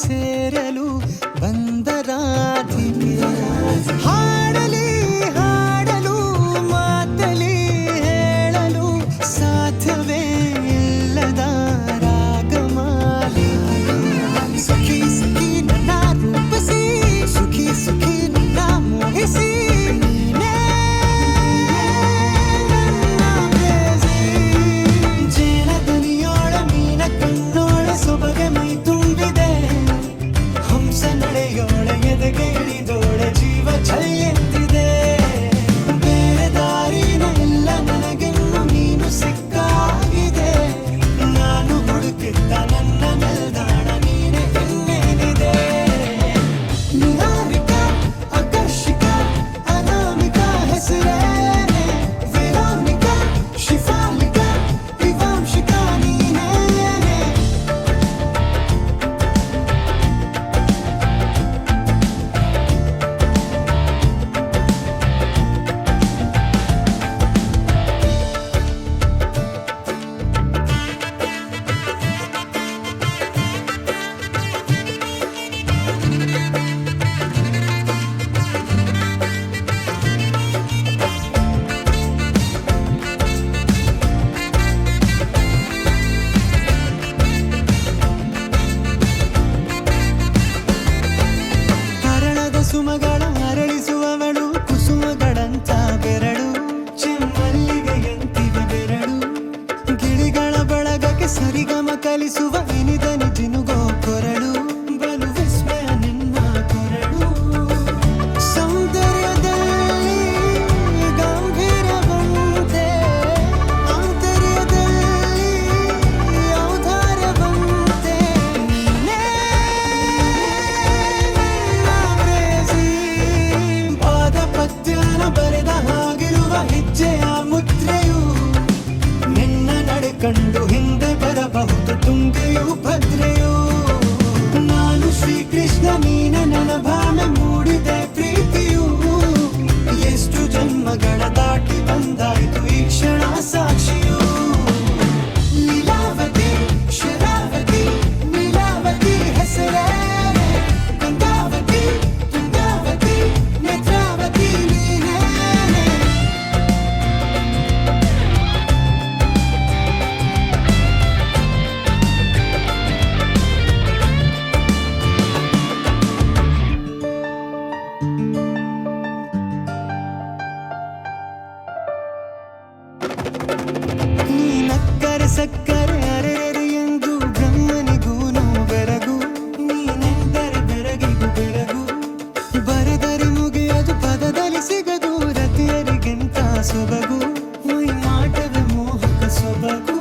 ಸೇರಲು ಬಂದ ರಾಧಿಕೆ ಹಾಡಲಿ ಹಾಡಲು ಮಾತಲಿ ಹೇಳಲು ಸಾಧ್ಯವೇ ಇಲ್ಲದ ರಾಗಮಾಲಿಕೆ ಸಖಿ ಸಖಿ ನನ್ನ ರೂಪಿಸಿ ಸುಖಿ ಸುಖಿ ನನ್ನ ಮೋಹಿಸಿ ನೀನೇ ನನ್ನ ಪ್ರೇಯಸಿ. ಜೇನ ದನಿಯೋಳ ಮೀನ ಕಣ್ಣೋಳ ಸೊಬಗೆ ಮೈ ತುಂಬಿದೆ ಹಂಸ ನಡೆಯೋಳ ಎದೆಗೆ ಇಳಿದೋಳ ಜೀವ ಛೈ ಎಂದಿದೆ. ಬೇರೆ ದಾರಿನ ಇಲ್ಲ ನನಗೆನ್ನು ನೀನು ಸಿಕ್ಕಾಗಿದೆ ನಾನು ಹುಡುಕಿದ್ದ ನನ್ನ ನಿಲ್ದಾಣ ನೀನೆ ಇನ್ನೇನಿದೆ. ನಿಹಾರಿಕಾ ಆಕರ್ಷಿಕಾ ಅನಾಮಿಕಾ ಹೆಸರೇನೆ ವೆರೋನಿಕಾ ಶಿಫಾಲಿಕಾ ವಿವಾಂಶಿಕಾ ನೀನೇನೆ. ಹರಣದ ಸುಮಗಳ ಅರಳಿಸುವವಳು ಕುಸುಮಗಳಂತ ಬೆರಳು ಚೆಮ್ಮಲ್ಲಿಗೆಯಂತಿವೆ ಬೆರಳು ಗಿಳಿಗಳ ಬಳಗಕ್ಕೆ ಸರಿಗಮ ಕಲಿಸುವ ಇನಿದನಿ ಜಿನುಗೋ ಕೊರಳು ಬಲು ವಿಸ್ಮಯ ನಿನ್ನ ಕೊರಳು. ಸೌಂದರ್ಯದಲ್ಲಿ ಗಂಭೀರವಂತೆ ಆಂತರ್ಯದಲ್ಲಿ ಔದಾರ್ಯವಂತೆ ನೀನೇ ನನ್ನ ಪ್ರೇಯಸಿ. ಪಾದ ಪದ್ಯನ ಬರೆದ ಹಾಗಿರುವ ಹೆಜ್ಜೆಯ ಮುದ್ರೆಯು ನಿನ್ನ ನಡೆ ಕಂಡು ಹಿಂದೆ ಬರಬಹುದು ತುಂಗೆಯು ಭದ್ರೆಯು. ನಾನು ಶ್ರೀಕೃಷ್ಣ ನೀನೆ ನನ್ನ ಭಾವನೆ ಮೂಡಿದೆ ಪ್ರೀತಿಯು ಎಷ್ಟು ಜನ್ಮಗಳ ದಾಟಿ ಬಂದಾಯಿತು ಈ ಕ್ಷಣ ಸಾಕ್ಷಿಯು. ಲೀಲಾವತಿ ಶರಾವತಿ ನೀಲಾವತಿ ಹೆಸರೇನೆ ಗಂಗಾವತಿ ತುಂಗಾವತಿ ನೇತ್ರಾವತಿ ನೀನೇನೆ. ನೀನಕ್ಕರೆ ಸಕ್ಕರೆ ಅರೆರೆ ಎಂದು ಬ್ರಹ್ಮನಿಗೂನು ಬೆರಗು ನೀನೆಂದರೆ ಬೆರಗಿಗೂ ಬೆರಗು ಬರೆದರೆ ಮುಗಿಯದು ಪದದಲ್ಲಿ ಸಿಗದು ರತಿಯರಿಗೆಂತ ಸೊಬಗು ಮೈ ಮಾಟವೇ ಮೋಹಕ ಸೊಬಗು.